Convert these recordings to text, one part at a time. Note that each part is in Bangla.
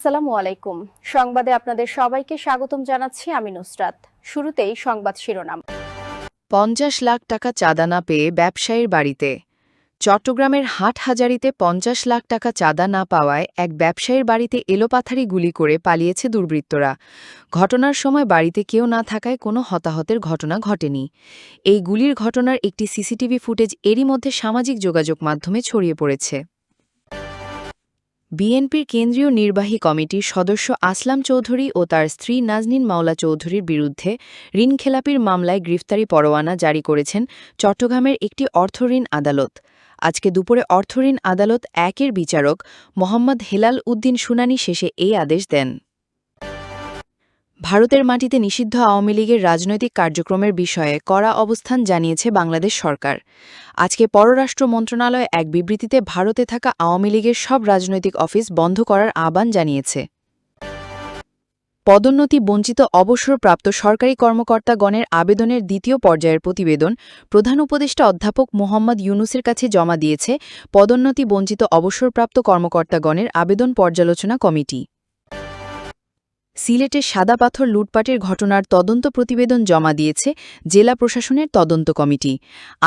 আসসালামু আলাইকুম। সংবাদে আপনাদের সবাইকে স্বাগতম জানাচ্ছি আমি নুসরাত। শুরুতেই সংবাদ শিরোনাম। ৫০ লাখ টাকা চাঁদা না পেয়ে ব্যবসায়ীর বাড়িতে। চট্টগ্রামের হাটহাজারীতে ৫০ লাখ টাকা চাঁদা না পাওয়ায় এক ব্যবসায়ীর বাড়িতে এলোপাথারি গুলি করে পালিয়েছে দুর্বৃত্তরা। ঘটনার সময় বাড়িতে কেউ না থাকায় কোনো হতাহতের ঘটনা ঘটেনি। এই গুলির ঘটনার একটি সিসিটিভি ফুটেজ এরই মধ্যে সামাজিক যোগাযোগ মাধ্যমে ছড়িয়ে পড়েছে। বিএনপির কেন্দ্রীয় নির্বাহী কমিটির সদস্য আসলাম চৌধুরী ও তার স্ত্রী নাজনীন মাওলা চৌধুরীর বিরুদ্ধে ঋণখেলাপির মামলায় গ্রেফতারি পরোয়ানা জারি করেছেন চট্টগ্রামের একটি অর্থঋণ আদালত। আজকে দুপুরে অর্থঋণ আদালত ১-এর বিচারক মোহাম্মদ হেলাল উদ্দিন শুনানি শেষে এই আদেশ দেন। ভারতের মাটিতে নিষিদ্ধ আওয়ামী লীগের রাজনৈতিক কার্যক্রমের বিষয়ে কড়া অবস্থান জানিয়েছে বাংলাদেশ সরকার। আজকে পররাষ্ট্র মন্ত্রণালয় এক বিবৃতিতে ভারতে থাকা আওয়ামী লীগের সব রাজনৈতিক অফিস বন্ধ করার আহ্বান জানিয়েছে। পদোন্নতি বঞ্চিত অবসরপ্রাপ্ত সরকারি কর্মকর্তাগণের আবেদনের দ্বিতীয় পর্যায়ের প্রতিবেদন প্রধান উপদেষ্টা অধ্যাপক মোহাম্মদ ইউনুসের কাছে জমা দিয়েছে পদোন্নতি বঞ্চিত অবসরপ্রাপ্ত কর্মকর্তাগণের আবেদন পর্যালোচনা কমিটি। সিলেটে সাদা পাথর লুটপাটের ঘটনার তদন্ত প্রতিবেদন জমা দিয়েছে জেলা প্রশাসনের তদন্ত কমিটি।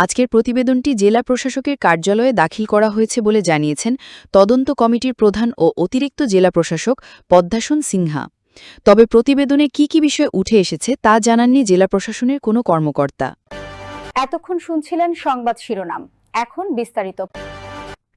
আজকের প্রতিবেদনটি জেলা প্রশাসকের কার্যালয়ে দাখিল করা হয়েছে বলে জানিয়েছেন তদন্ত কমিটির প্রধান ও অতিরিক্ত জেলা প্রশাসক পদ্মাসন সিনহা। তবে প্রতিবেদনে কি বিষয় উঠে এসেছে তা জানাননি জেলা প্রশাসনের কোনো কর্মকর্তা। এতক্ষণ শুনছিলেন সংবাদ শিরোনাম, এখন বিস্তারিত।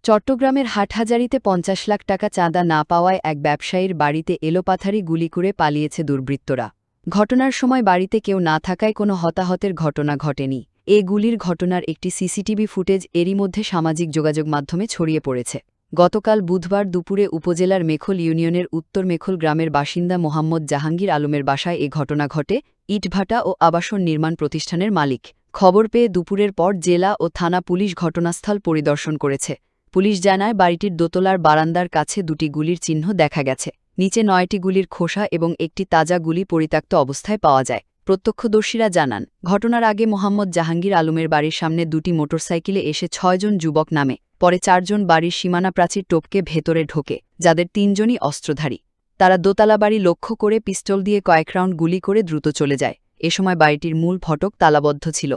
চট্টগ্রামের হাটহাজারীতে ৫০ লাখ টাকা চাঁদা না পাওয়ায় এক ব্যবসায়ীর বাড়িতে এলোপাথারি গুলি করে পালিয়েছে দুর্বৃত্তরা। ঘটনার সময় বাড়িতে কেউ না থাকায় কোনো হতাহতের ঘটনা ঘটেনি। এ গুলির ঘটনার একটি সিসিটিভি ফুটেজ এরই মধ্যে সামাজিক যোগাযোগ মাধ্যমে ছড়িয়ে পড়েছে। গতকাল বুধবার দুপুরে উপজেলার মেখল ইউনিয়নের উত্তর মেখল গ্রামের বাসিন্দা মোহাম্মদ জাহাঙ্গীর আলমের বাসায় এ ঘটনা ঘটে। ইটভাটা ও আবাসন নির্মাণ প্রতিষ্ঠানের মালিক। খবর পেয়ে দুপুরের পর জেলা ও থানা পুলিশ ঘটনাস্থল পরিদর্শন করেছে। পুলিশ জানায় বাড়িটির দোতলার বারান্দার কাছে দুটি গুলির চিহ্ন দেখা গেছে। নিচে ৯টি গুলির খোসা এবং একটি তাজা গুলি পরিত্যক্ত অবস্থায় পাওয়া যায়। প্রত্যক্ষদর্শীরা জানান, ঘটনার আগে মোহাম্মদ জাহাঙ্গীর আলমের বাড়ির সামনে দুটি মোটরসাইকেলে এসে ৬ জন যুবক নামে। পরে ৪ জন বাড়ির সীমানা প্রাচীর টপকে ভেতরে ঢোকে, যাদের ৩ জনই অস্ত্রধারী। তারা দোতলা বাড়ি লক্ষ্য করে পিস্তল দিয়ে কয়েক রাউন্ড গুলি করে দ্রুত চলে যায়। এ সময় বাড়িটির মূল ফটক তালাবদ্ধ ছিল।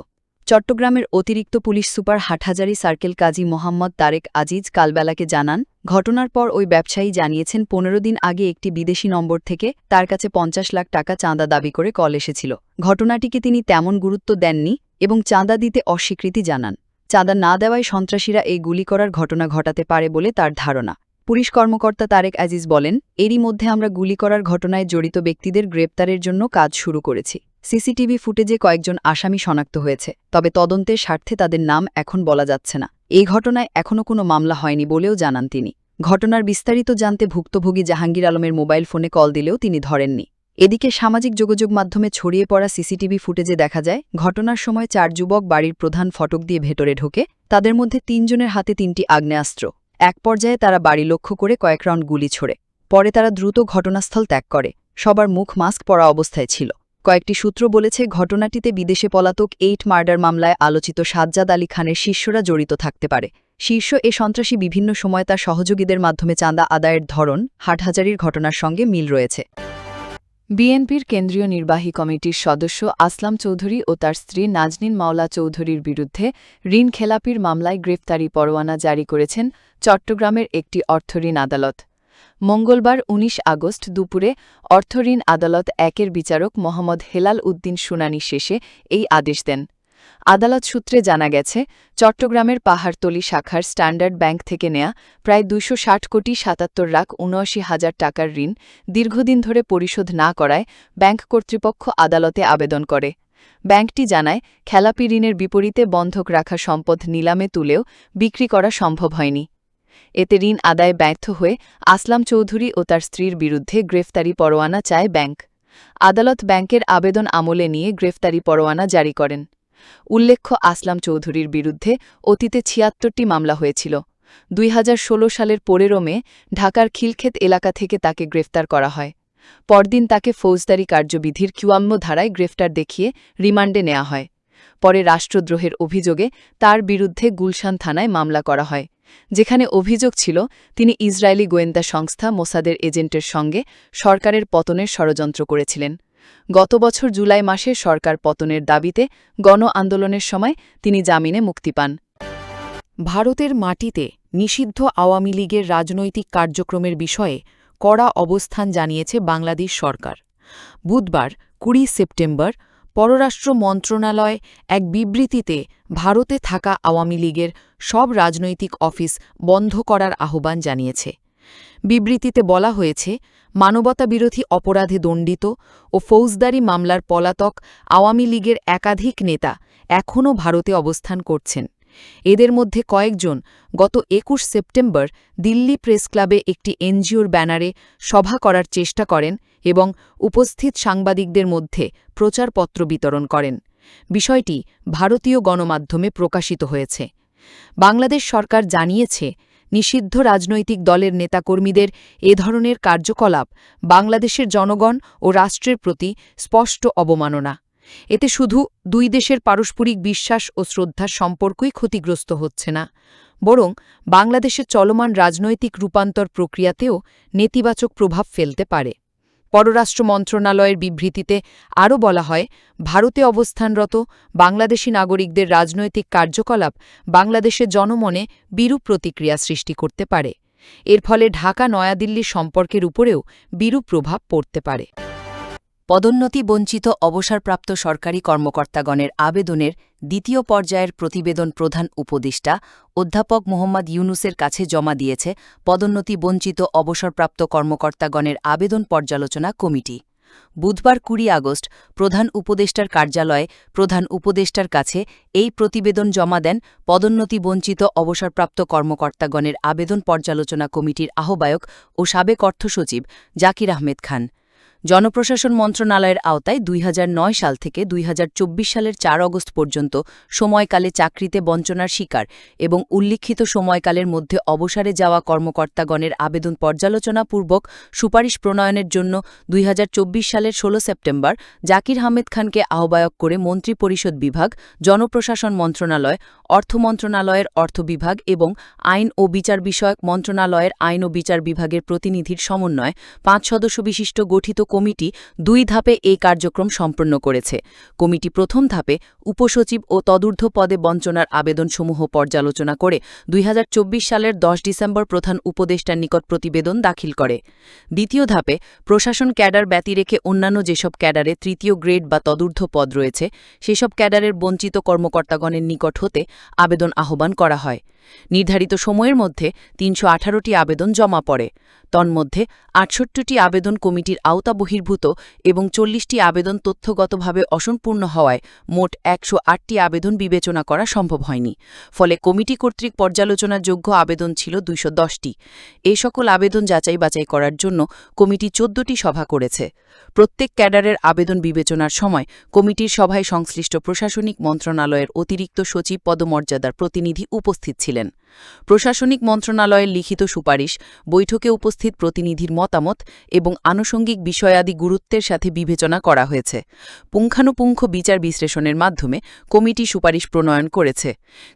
চট্টগ্রামের অতিরিক্ত police super Hathazari circle Kazi Mohammad Tarique Aziz কালবেলাকে জানান, ঘটনার পর ওই ব্যবসায়ী জানিয়েছেন ১৫ দিন আগে একটি বিদেশি নম্বর থেকে তার কাছে ৫০ লাখ টাকা চাঁদা দাবি করে কল এসেছিল। ঘটনাটিকে তিনি তেমন গুরুত্ব দেননি এবং চাঁদা দিতে অস্বীকৃতি জানান। চাঁদা না দেওয়ায় সন্ত্রাসীরা এই গুলি করার ঘটনা ঘটাতে পারে বলে তার ধারণা। পুলিশ কর্মকর্তা তারেক আজিজ বলেন, এরই মধ্যে আমরা গুলি করার ঘটনায় জড়িত ব্যক্তিদের গ্রেপ্তারের জন্য কাজ শুরু করেছি। সিসিটিভি ফুটেজে কয়েকজন আসামি শনাক্ত হয়েছে, তবে তদন্তের স্বার্থে তাদের নাম এখন বলা যাচ্ছে না। এই ঘটনায় এখনও কোনো মামলা হয়নি বলেও জানান তিনি। ঘটনার বিস্তারিত জানতে ভুক্তভোগী জাহাঙ্গীর আলমের মোবাইল ফোনে কল দিলেও তিনি ধরেননি। এদিকে সামাজিক যোগাযোগ মাধ্যমে ছড়িয়ে পড়া সিসিটিভি ফুটেজে দেখা যায়, ঘটনার সময় ৪ যুবক বাড়ির প্রধান ফটক দিয়ে ভেতরে ঢোকে। তাদের মধ্যে ৩ জনের হাতে ৩টি আগ্নেয়াস্ত্র। এক পর্যায়ে তারা বাড়ি লক্ষ্য করে কয়েক রাউন্ড গুলি ছোড়ে। পরে তারা দ্রুত ঘটনাস্থল ত্যাগ করে। সবার মুখ মাস্ক পরা অবস্থায় ছিল। কয়েকটি সূত্র বলেছে, ঘটনাটিতে বিদেশে পলাতক ৮ মার্ডার মামলায় আলোচিত সাজ্জাদ আলী খানের শিষ্যরা জড়িত থাকতে পারে। শীর্ষ এ সন্ত্রাসী বিভিন্ন সময় তার সহযোগীদের মাধ্যমে চাঁদা আদায়ের ধরন হাটহাজারীর ঘটনার সঙ্গে মিল রয়েছে। বিএনপির কেন্দ্রীয় নির্বাহী কমিটির সদস্য আসলাম চৌধুরী ও তার স্ত্রী নাজনীন মাওলা চৌধুরীর বিরুদ্ধে ঋণখেলাপির মামলায় গ্রেফতারি পরোয়ানা জারি করেছেন চট্টগ্রামের একটি অর্থঋণ আদালত। মঙ্গলবার ১৯ আগস্ট দুপুরে অর্থঋণ আদালত ১-এর বিচারক মোহাম্মদ হেলাল উদ্দিন শুনানি শেষে এই আদেশ দেন। আদালত সূত্রে জানা গেছে, চট্টগ্রামের পাহাড়তলী শাখার স্ট্যান্ডার্ড ব্যাংক থেকে নেয়া প্রায় ২৬০ কোটি ৭৭,৭৯,০০০ টাকার ঋণ দীর্ঘদিন ধরে পরিশোধ না করায় ব্যাংক কর্তৃপক্ষ আদালতে আবেদন করে। ব্যাংকটি জানায়, খেলাপি ঋণের বিপরীতে বন্ধক রাখা সম্পদ নিলামে তুলেও বিক্রি করা সম্ভব হয়নি। এতে ঋণ আদায় ব্যর্থ হয়ে আসলাম চৌধুরী ও তার স্ত্রীর বিরুদ্ধে গ্রেফতারি পরোয়ানা চায় ব্যাংক। আদালত ব্যাংকের আবেদন আমলে নিয়ে গ্রেফতারি পরোয়ানা জারি করেন। উল্লেখ্য, আসলাম চৌধুরীর বিরুদ্ধে অতীতে ৭৬টি মামলা হয়েছিল। ২০১৬ সালের ১৫ মে ঢাকার খিলক্ষেত এলাকা থেকে তাকে গ্রেফতার করা হয়। পরদিন তাকে ফৌজদারি কার্যবিধির ৫৪ ধারায় গ্রেফতার দেখিয়ে রিমান্ডে নেওয়া হয়। পরে রাষ্ট্রদ্রোহের অভিযোগে তার বিরুদ্ধে গুলশান থানায় মামলা করা হয়। যেখানে অভিযোগ ছিল তিনি ইসরায়েলি গোয়েন্দা সংস্থা মোসাদের এজেন্টের সঙ্গে সরকারের পতনের ষড়যন্ত্র করেছিলেন। গত বছর জুলাই মাসে সরকার পতনের দাবিতে গণ আন্দোলনের সময় তিনি জামিনে মুক্তি পান। ভারতের মাটিতে নিষিদ্ধ আওয়ামী লীগের রাজনৈতিক কার্যক্রমের বিষয়ে কড়া অবস্থান জানিয়েছে বাংলাদেশ সরকার। বুধবার ২০ সেপ্টেম্বর পররাষ্ট্র মন্ত্রণালয় এক বিবৃতিতে ভারতে থাকা আওয়ামী লীগের সব রাজনৈতিক অফিস বন্ধ করার আহ্বান জানিয়েছে। বিবৃতিতে বলা হয়েছে, মানবতাবিরোধী অপরাধে দণ্ডিত ও ফৌজদারি মামলার পলাতক আওয়ামী লীগের একাধিক নেতা এখনও ভারতে অবস্থান করছেন। এদের মধ্যে কয়েকজন গত ২১ সেপ্টেম্বর দিল্লি প্রেসক্লাবে একটি এনজিওর ব্যানারে সভা করার চেষ্টা করেন এবং উপস্থিত সাংবাদিকদের মধ্যে প্রচারপত্র বিতরণ করেন। বিষয়টি ভারতীয় গণমাধ্যমে প্রকাশিত হয়েছে। বাংলাদেশ সরকার জানিয়েছে, নিষিদ্ধ রাজনৈতিক দলের নেতাকর্মীদের এ ধরনের কার্যকলাপ বাংলাদেশের জনগণ ও রাষ্ট্রের প্রতি স্পষ্ট অবমাননা। এতে শুধু দুই দেশের পারস্পরিক বিশ্বাস ও শ্রদ্ধার সম্পর্কই ক্ষতিগ্রস্ত হচ্ছে না, বরং বাংলাদেশের চলমান রাজনৈতিক রূপান্তর প্রক্রিয়াতেও নেতিবাচক প্রভাব ফেলতে পারে। পররাষ্ট্র মন্ত্রণালয়ের বিবৃতিতে আরও বলা হয়, ভারতে অবস্থানরত বাংলাদেশি নাগরিকদের রাজনৈতিক কার্যকলাপ বাংলাদেশের জনমনে বিরূপ প্রতিক্রিয়া সৃষ্টি করতে পারে। এর ফলে ঢাকা-নয়াদিল্লির সম্পর্কের উপরেও বিরূপ প্রভাব পড়তে পারে। পদোন্নতি বঞ্চিত অবসরপ্রাপ্ত সরকারি কর্মকর্তাগণের আবেদনের দ্বিতীয় পর্যায়ের প্রতিবেদন প্রধান উপদেষ্টা অধ্যাপক মোহাম্মদ ইউনুসের কাছে জমা দিয়েছে পদোন্নতি বঞ্চিত অবসরপ্রাপ্ত কর্মকর্তাগণের আবেদন পর্যালোচনা কমিটি। বুধবার ২০ আগস্ট প্রধান উপদেষ্টার কার্যালয়ে প্রধান উপদেষ্টার কাছে এই প্রতিবেদন জমা দেন পদোন্নতি বঞ্চিত অবসরপ্রাপ্ত কর্মকর্তাগণের আবেদন পর্যালোচনা কমিটির আহ্বায়ক ও সাবেক অর্থসচিব জাকির আহমেদ খান। জনপ্রশাসন মন্ত্রণালয়ের আওতায় ২০০৯ সাল থেকে ২০২৪ সালের ৪ আগস্ট পর্যন্ত সময়কালে চাকরিতে বঞ্চনার শিকার এবং উল্লিখিত সময়কালের মধ্যে অবসরে যাওয়া কর্মকর্তাগণের আবেদন পর্যালোচনাপূর্বক সুপারিশ প্রণয়নের জন্য ২০২৪ সালের ১৬ সেপ্টেম্বর জাকির আহমেদ খানকে আহ্বায়ক করে মন্ত্রিপরিষদ বিভাগ, জনপ্রশাসন মন্ত্রণালয়, অর্থ মন্ত্রণালয়ের অর্থ বিভাগ এবং আইন ও বিচার বিষয়ক মন্ত্রণালয়ের আইন ও বিচার বিভাগের প্রতিনিধির সমন্বয়ে ৫ সদস্য বিশিষ্ট গঠিত কমিটি ২ ধাপে এই কার্যক্রম সম্পন্ন করেছে। কমিটি প্রথম ধাপে উপসচিব ও তদূর্ধ্ব পদে বঞ্চনার আবেদনসমূহ পর্যালোচনা করে ২০২৪ সালের ১০ ডিসেম্বর প্রধান উপদেষ্টার নিকট প্রতিবেদন দাখিল করে। দ্বিতীয় ধাপে প্রশাসন ক্যাডার ব্যতি রেখে অন্যান্য যেসব ক্যাডারে তৃতীয় গ্রেড বা তদূর্ধ্ব পদ রয়েছে, সেসব ক্যাডারের বঞ্চিত কর্মকর্তাগণের নিকট হতে আবেদন আহ্বান করা হয়। নির্ধারিত সময়ের মধ্যে ৩১৮টি আবেদন জমা পড়ে। তন্মধ্যে ৬৮টি আবেদন কমিটির আওতাবহির্ভূত এবং ৪০টি আবেদন তথ্যগতভাবে অসম্পূর্ণ হওয়ায় মোট ১০৮টি আবেদন বিবেচনা করা সম্ভব হয়নি। ফলে কমিটি কর্তৃক পর্যালোচনার যোগ্য আবেদন ছিল ২১০টি। এ সকল আবেদন যাচাই বাছাই করার জন্য কমিটি ১৪টি সভা করেছে। প্রত্যেক ক্যাডারের আবেদন বিবেচনার সময় কমিটির সভায় সংশ্লিষ্ট প্রশাসনিক মন্ত্রণালয়ের অতিরিক্ত সচিব পদমর্যাদার প্রতিনিধি উপস্থিত ছিলেন। প্রশাসনিক মন্ত্রণালয়ের লিখিত সুপারিশ, বৈঠকে উপস্থিত প্রতিনিধির মতামত এবং আনুষঙ্গিক বিষয়াদি গুরুত্বের সাথে বিবেচনা করা হয়েছে। পুঙ্খানুপুঙ্খ বিচার বিশ্লেষণের মাধ্যমে কমিটি সুপারিশ প্রণয়ন করেছে।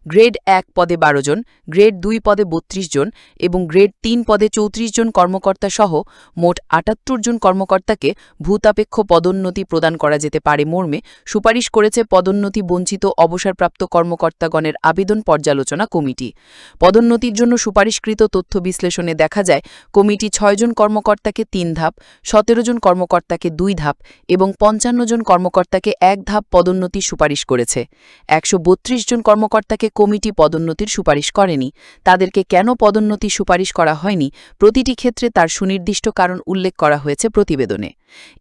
গ্রেড ১ পদে ১২ জন, গ্রেড ২ পদে ৩২ জন এবং গ্রেড ৩ পদে ৩৪ জন কর্মকর্তা সহ মোট ৭৮ জন কর্মকর্তাকে ভূতাপেক্ষ পদোন্নতি প্রদান করা যেতে পারে মর্মে সুপারিশ করেছে পদোন্নতি বঞ্চিত অবসরপ্রাপ্ত কর্মকর্তাগণের আবেদন পর্যালোচনা কমিটি। পদোন্নতির জন্য সুপারিশকৃত তথ্য বিশ্লেষণে দেখা যায়, কমিটি ৬ জন কর্মকর্তাকে ৩ ধাপ, ১৭ জন কর্মকর্তাকে ২ ধাপ এবং ৫৫ জন কর্মকর্তাকে ১ ধাপ পদোন্নতির সুপারিশ করেছে। ১৩২ জন কর্মকর্তাকে কমিটি পদোন্নতির সুপারিশ করেনি। তাদেরকে কেন পদোন্নতির সুপারিশ করা হয়নি, প্রতিটি ক্ষেত্রে তার সুনির্দিষ্ট কারণ উল্লেখ করা হয়েছে প্রতিবেদনে।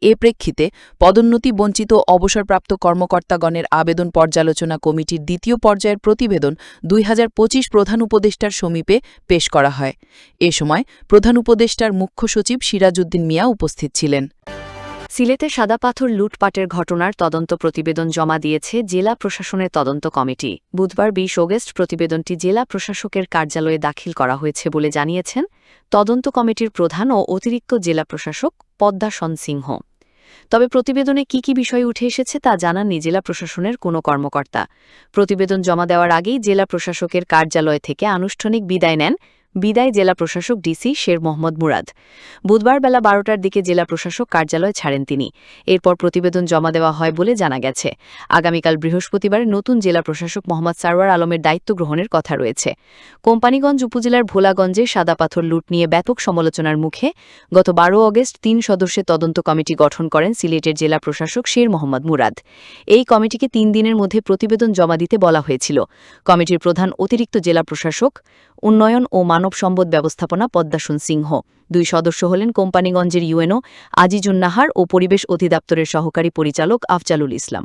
এ প্রেক্ষিতে পদোন্নতি বঞ্চিত অবসরপ্রাপ্ত কর্মকর্তাগণের আবেদন পর্যালোচনা কমিটির দ্বিতীয় পর্যায়ের প্রতিবেদন ২০২৫ প্রধান উপদেষ্টার সমীপে পেশ করা হয়। এ সময় প্রধান উপদেষ্টার মুখ্য সচিব সিরাজউদ্দিন মিয়া উপস্থিত ছিলেন। সিলেটে সাদাপাথর লুটপাটের ঘটনার তদন্ত প্রতিবেদন জমা দিয়েছে জেলা প্রশাসনের তদন্ত কমিটি। বুধবার ২০ আগস্ট প্রতিবেদনটি জেলা প্রশাসকের কার্যালয়ে দাখিল করা হয়েছে বলে জানিয়েছেন তদন্ত কমিটির প্রধান ও অতিরিক্ত জেলা প্রশাসক পদ্মা সন সিংহ। তবে প্রতিবেদনে কি কি বিষয় উঠে এসেছে তা জানাননি জেলা প্রশাসনের কোনো কর্মকর্তা। প্রতিবেদন জমা দেওয়ার আগেই জেলা প্রশাসকের কার্যালয় থেকে আনুষ্ঠানিক বিদায় নেন জেলা প্রশাসক ডিসি শের মোহাম্মদ মুরাদ। বুধবার বেলা 12টার দিকে জেলা প্রশাসক কার্যালয় ছাড়েন তিনি। এরপর প্রতিবেদন জমা দেওয়া হয় বলে জানা গেছে। আগামীকাল বৃহস্পতিবার নতুন জেলা প্রশাসক মোহাম্মদ সারওয়ার আলমের দায়িত্ব গ্রহণের কথা রয়েছে। কোম্পানীগঞ্জ উপজেলার ভোলাগঞ্জে সাদা পাথর লুট নিয়ে ব্যাপক সমালোচনার মুখে গত 12 অগস্ট 3 সদস্যের তদন্ত কমিটি গঠন করেন সিলেটের জেলা প্রশাসক শের মোহাম্মদ মুরাদ। এই কমিটিকে 3 দিনের মধ্যে প্রতিবেদন জমা দিতে বলা হয়েছিল। কমিটির প্রধান অতিরিক্ত জেলা প্রশাসক উন্নয়ন ও মানব সম্পদ ব্যবস্থাপনা পদ্মাসুন সিংহ। 2 সদস্য হলেন কোম্পানীগঞ্জের ইউএনও আজিজুন নাহার ও পরিবেশ অধিদপ্তরের সহকারী পরিচালক আফজালুল ইসলাম।